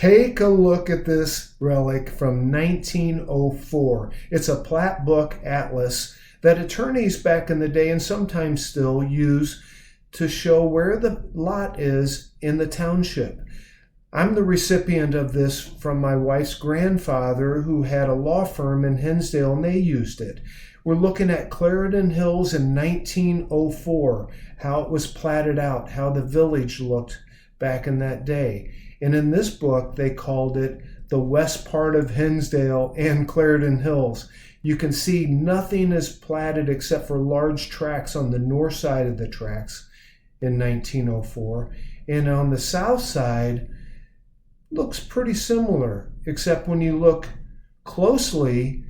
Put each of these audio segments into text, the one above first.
Take a look at this relic from 1904. It's a plat book atlas that attorneys back in the day and sometimes still use to show where the lot is in the township. I'm the recipient of this from my wife's grandfather, who had a law firm in Hinsdale, and they used it. We're looking at Clarendon Hills in 1904, how it was platted out, how the village looked back in that day. And in this book, they called it the west part of Hinsdale and Clarendon Hills. You can see nothing is platted except for large tracts on the north side of the tracks in 1904. And on the south side, looks pretty similar, except when you look closely,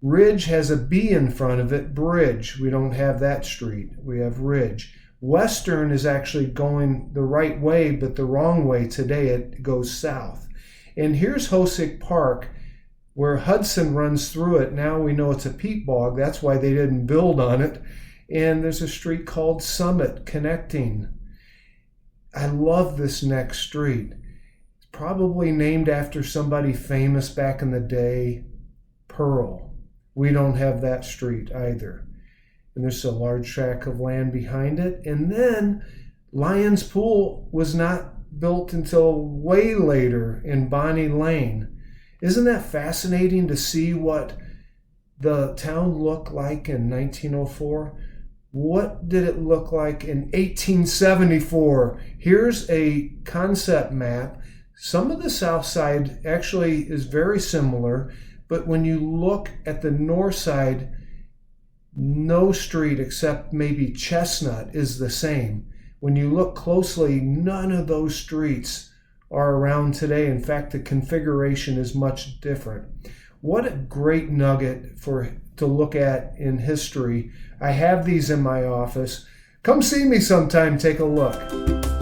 Ridge has a B in front of it, Bridge. We don't have that street. We have Ridge. Western is actually going the right way, but the wrong way today. It goes south. And here's Hosick Park, where Hudson runs through it. Now we know it's a peat bog. That's why they didn't build on it. And there's a street called Summit connecting. I love this next street. It's probably named after somebody famous back in the day, Pearl. We don't have that street either. And there's a large tract of land behind it. And then Lyons Pool was not built until way later in Bonnie Lane. Isn't that fascinating to see what the town looked like in 1904? What did it look like in 1874? Here's a concept map. Some of the south side actually is very similar, but when you look at the north side, no street except maybe Chestnut is the same. When you look closely, none of those streets are around today. In fact, the configuration is much different. What a great nugget to look at in history. I have these in my office. Come see me sometime, take a look.